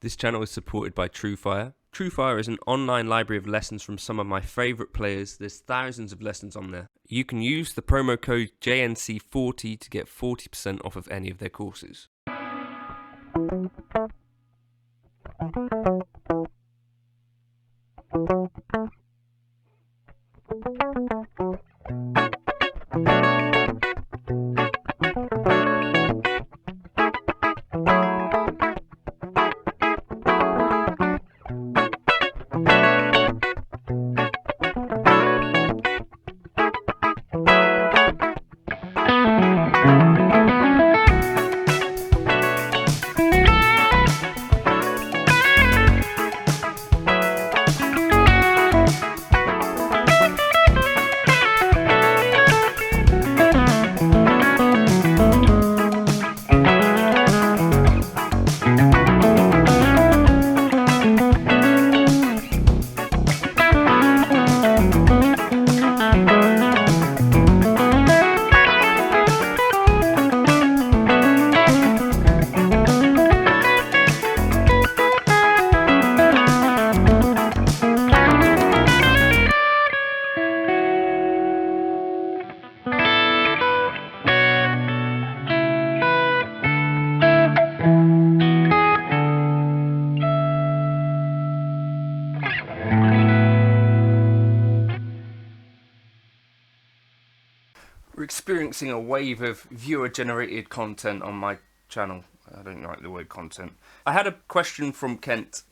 This channel is supported by TrueFire. TrueFire is an online library of lessons from some of my favourite players. There's thousands of lessons on there. You can use the promo code JNC40 to get 40% off of any of their courses. We're experiencing a wave of viewer-generated content on my channel. I don't like the word content. I had a question from Kent,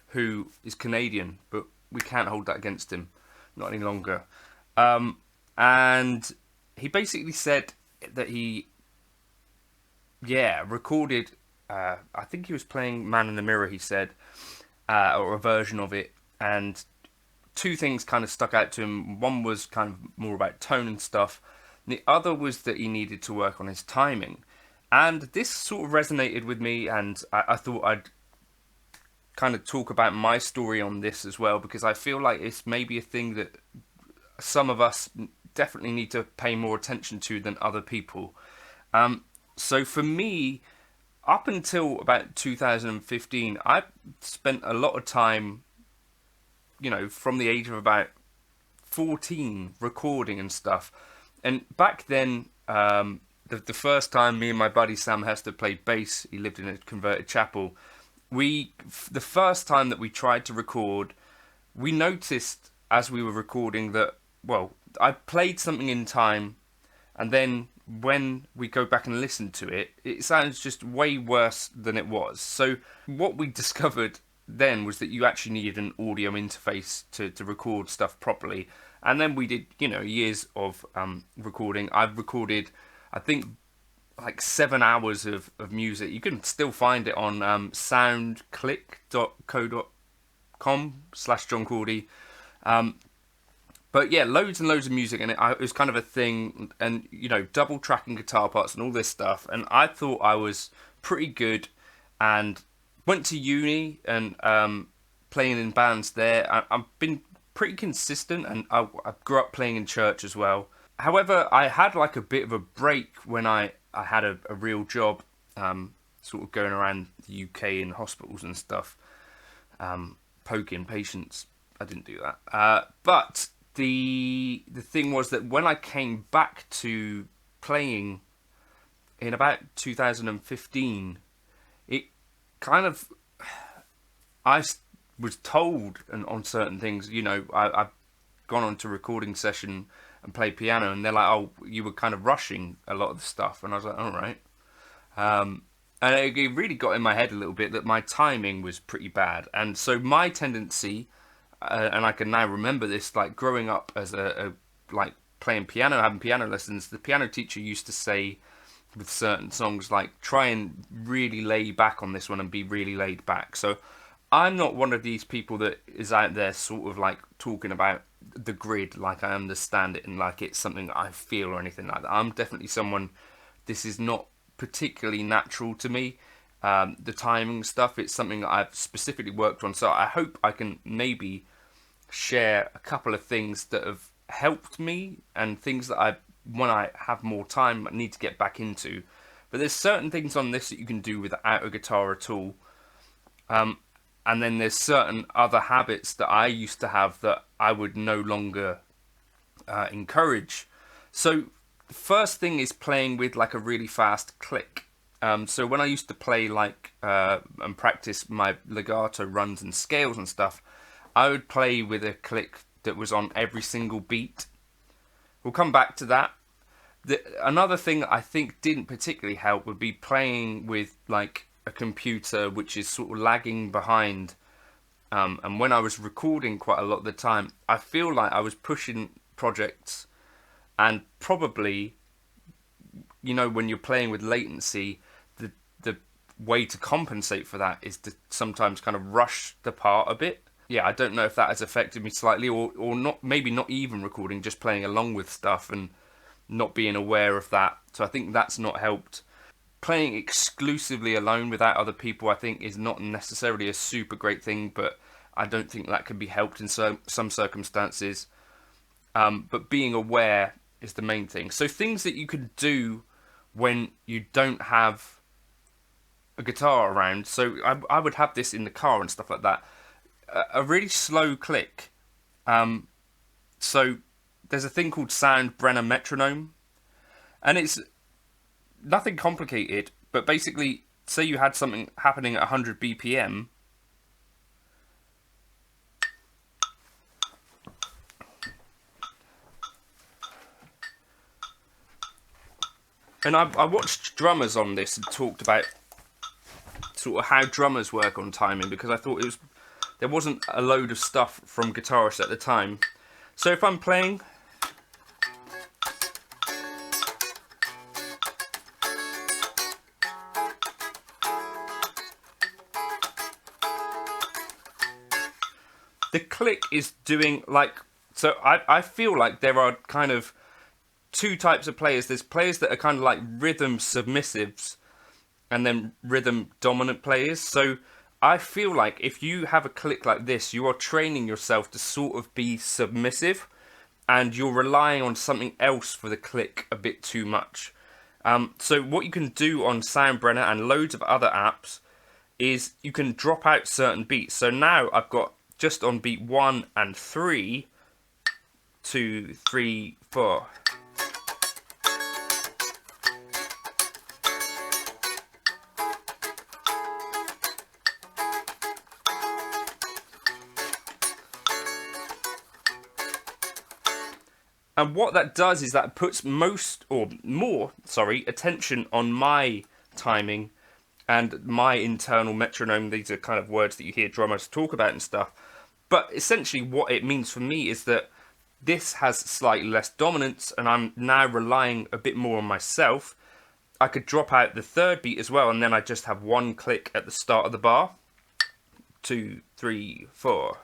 who is Canadian, but we can't hold that against him, not any longer. And he basically said that he, recorded, I think he was playing Man in the Mirror, he said, or a version of it, and two things kind of stuck out to him. One was kind of more about tone and stuff. The other was that he needed to work on his timing. And this sort of resonated with me, and I thought I'd kind of talk about my story on this as well, because I feel like it's maybe a thing that some of us definitely need to pay more attention to than other people. So for me, up until about 2015, I spent a lot of time, from the age of about 14, recording and stuff. And back then, the first time me and my buddy Sam Hester played bass, he lived in a converted chapel, the first time that we tried to record, we noticed as we were recording that, I played something in time, and then when we go back and listen to it, it sounds just way worse than it was. So what we discovered then was that you actually needed an audio interface to record stuff properly. And then we did, years of recording. I've recorded, I think, like 7 hours of music. You can still find it on soundclick.co.com/John Cordy. But yeah, loads and loads of music, and it was kind of a thing, and double tracking guitar parts and all this stuff. And I thought I was pretty good, and went to uni and playing in bands there. I've been pretty consistent, and I grew up playing in church as well. However, I had like a bit of a break when I had a real job, sort of going around the UK in hospitals and stuff, poking patients. I didn't do that. But the thing was that when I came back to playing in about 2015, it kind of, I was told and on certain things, I've gone on to recording session and play piano, and they're like, oh, you were kind of rushing a lot of the stuff. And I was like, all right. And it really got in my head a little bit that my timing was pretty bad. And so my tendency, and I can now remember this, like growing up as like playing piano, having piano lessons, the piano teacher used to say with certain songs, like, try and really lay back on this one and be really laid back. So I'm not one of these people that is out there sort of like talking about the grid like I understand it and like it's something that I feel or anything like that. I'm definitely someone, this is not particularly natural to me. The timing stuff, it's something that I've specifically worked on. So I hope I can maybe share a couple of things that have helped me and things that when I have more time, I need to get back into. But there's certain things on this that you can do without a guitar at all. And then there's certain other habits that I used to have that I would no longer encourage. So the first thing is playing with like a really fast click. So when I used to play like and practice my legato runs and scales and stuff, I would play with a click that was on every single beat. We'll come back to that. Another thing I think didn't particularly help would be playing with like a computer which is sort of lagging behind. And when I was recording quite a lot of the time, I feel like I was pushing projects, and probably, you know, when you're playing with latency, the way to compensate for that is to sometimes kind of rush the part a bit. Yeah, I don't know if that has affected me slightly, or not. Maybe not even recording, just playing along with stuff and not being aware of that. So I think that's not helped. Playing exclusively alone without other people, I think, is not necessarily a super great thing, but I don't think that can be helped in some circumstances. But being aware is the main thing. So things that you can do when you don't have a guitar around. So I would have this in the car and stuff like that. A really slow click. So there's a thing called Soundbrenner metronome, and it's nothing complicated, but basically, say you had something happening at 100 BPM, and I watched drummers on this and talked about sort of how drummers work on timing, because I thought there wasn't a load of stuff from guitarists at the time. So if I'm playing, the click is doing like, so I feel like there are kind of two types of players. There's players that are kind of like rhythm submissives and then rhythm dominant players. So I feel like if you have a click like this, you are training yourself to sort of be submissive, and you're relying on something else for the click a bit too much. So what you can do on Soundbrenner and loads of other apps is you can drop out certain beats. So now I've got just on beat 1 and 3, 2, 3, 4. And what that does is that puts more attention on my timing and my internal metronome. These are kind of words that you hear drummers talk about and stuff. But essentially what it means for me is that this has slightly less dominance, and I'm now relying a bit more on myself. I could drop out the third beat as well, and then I just have one click at the start of the bar. 2, 3, 4.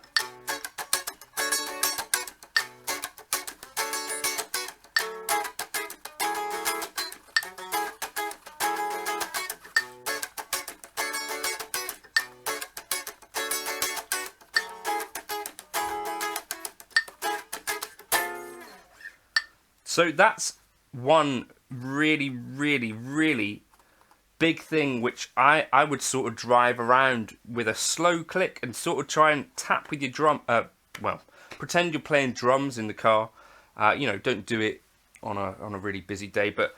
So that's one really, really, really big thing which I would sort of drive around with a slow click and sort of try and tap with your drum. Pretend you're playing drums in the car. Don't do it on a really busy day, but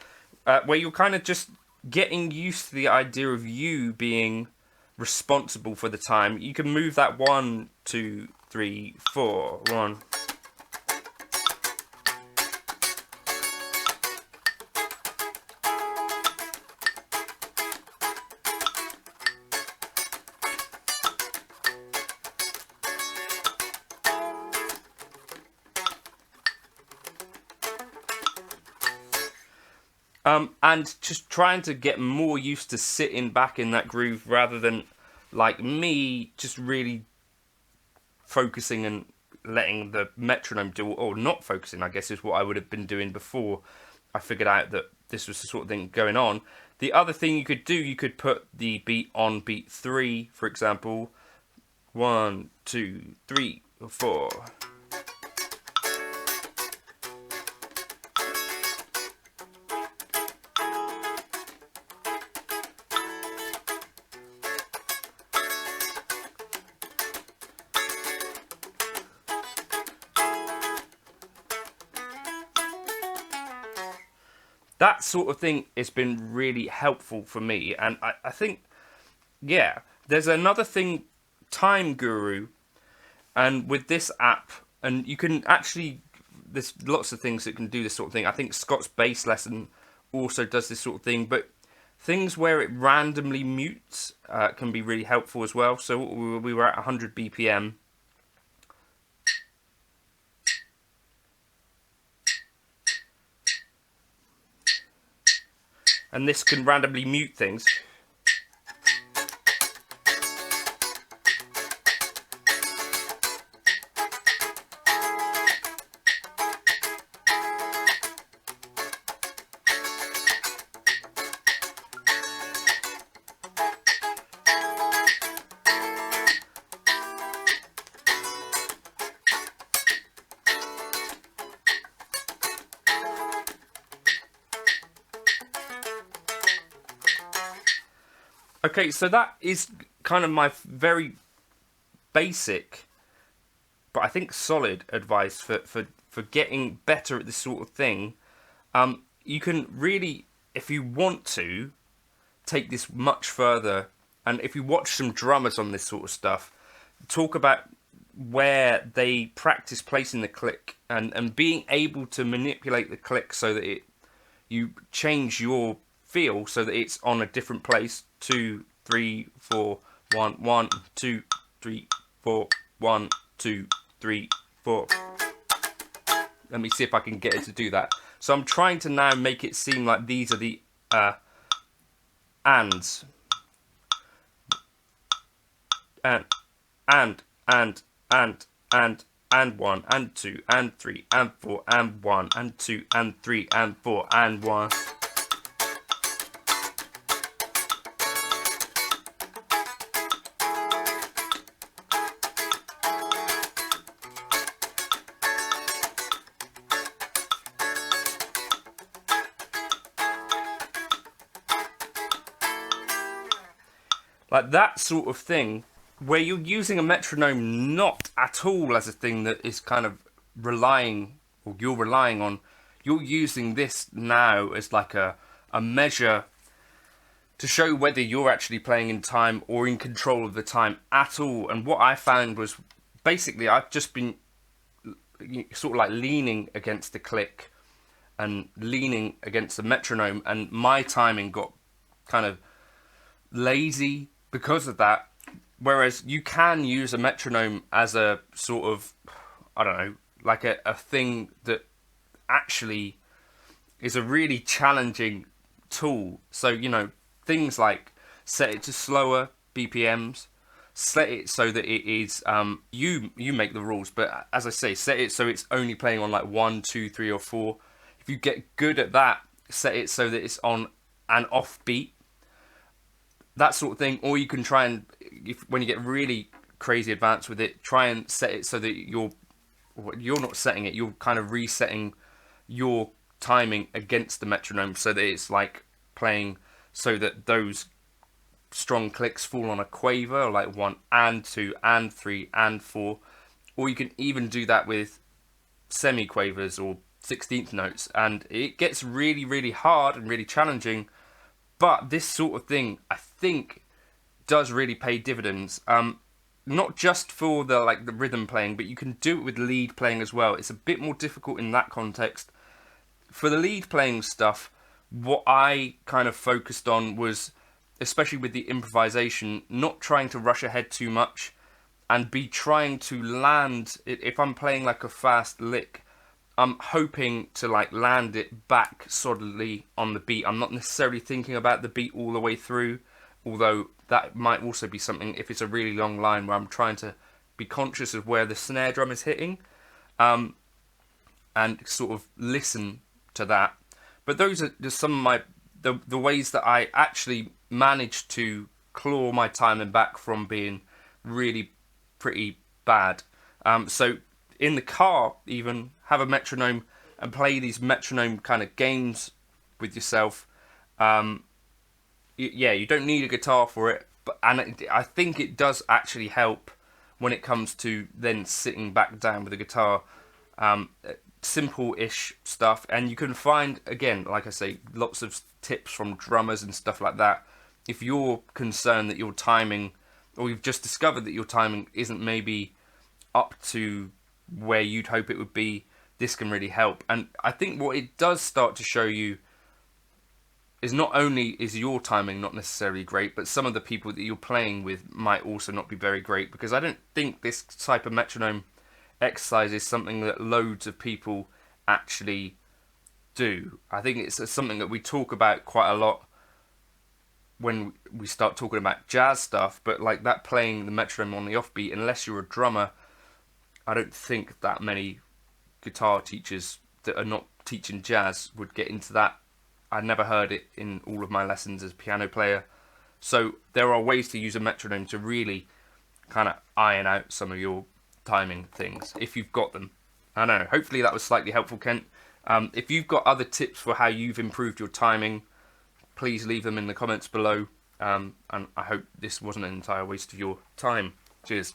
where you're kind of just getting used to the idea of you being responsible for the time. You can move that 1, 2, 3, 4, 1. And just trying to get more used to sitting back in that groove rather than, like me, just really focusing and letting the metronome do, or not focusing, I guess, is what I would have been doing before I figured out that this was the sort of thing going on. The other thing you could do, you could put the beat on beat 3, for example. 1, 2, 3, 4. that sort of thing has been really helpful for me. And I think, yeah, there's another thing, Time Guru, and with this app, and you can actually, there's lots of things that can do this sort of thing. I think Scott's Bass Lesson also does this sort of thing, but things where it randomly mutes can be really helpful as well. So we were at 100 BPM. And this can randomly mute things. Okay, so that is kind of my very basic, but I think solid advice for getting better at this sort of thing. You can really, if you want to, take this much further, and if you watch some drummers on this sort of stuff, talk about where they practice placing the click and being able to manipulate the click so that you change your feel so that it's on a different place. 2, 3, 4, 1, 1, 2, 3, 4, 1, 2, 3, 4. Let me see if I can get it to do that. So I'm trying to now make it seem like these are the ands. And 1, and 2, and 3, and 4, and 1, and 2, and 3, and 4, and 1. Like that sort of thing, where you're using a metronome not at all as a thing that is kind of relying, or you're relying on, you're using this now as like a measure to show whether you're actually playing in time or in control of the time at all. And what I found was, basically, I've just been sort of like leaning against the click and leaning against the metronome, and my timing got kind of lazy because of that. Whereas you can use a metronome as a sort of, I don't know, like a thing that actually is a really challenging tool. So, you know, things like set it to slower BPMs, set it so that it is, you make the rules, but as I say, set it so it's only playing on like 1, 2, 3 or 4. If you get good at that, set it so that it's on an off beat, that sort of thing. Or you can try and, when you get really crazy advanced with it, try and set it so that you're not setting it, you're kind of resetting your timing against the metronome so that it's like playing so that those strong clicks fall on a quaver, like 1 and 2 and 3 and 4. Or you can even do that with semi-quavers or 16th notes, and it gets really, really hard and really challenging. But this sort of thing, I think, does really pay dividends. Not just for the rhythm playing, but you can do it with lead playing as well. It's a bit more difficult in that context. For the lead playing stuff, what I kind of focused on was, especially with the improvisation, not trying to rush ahead too much and be trying to land. If I'm playing like a fast lick, I'm hoping to like land it back solidly on the beat. I'm not necessarily thinking about the beat all the way through, although that might also be something if it's a really long line where I'm trying to be conscious of where the snare drum is hitting, and sort of listen to that. But those are just some of my the ways that I actually managed to claw my timing back from being really pretty bad. So in the car, even have a metronome and play these metronome kind of games with yourself. Yeah, you don't need a guitar for it, but I think it does actually help when it comes to then sitting back down with a guitar. simple-ish stuff, and you can find, again, like I say, lots of tips from drummers and stuff like that. If you're concerned that your timing, or you've just discovered that your timing isn't maybe up to where you'd hope it would be, this can really help. And I think what it does start to show you is not only is your timing not necessarily great, but some of the people that you're playing with might also not be very great, because I don't think this type of metronome exercise is something that loads of people actually do. I think it's something that we talk about quite a lot when we start talking about jazz stuff, but like that, playing the metronome on the offbeat, unless you're a drummer, I don't think that many guitar teachers that are not teaching jazz would get into that. I never heard it in all of my lessons as a piano player. So there are ways to use a metronome to really kind of iron out some of your timing things, if you've got them. I don't know, hopefully that was slightly helpful, Kent. If you've got other tips for how you've improved your timing, please leave them in the comments below. And I hope this wasn't an entire waste of your time. Cheers.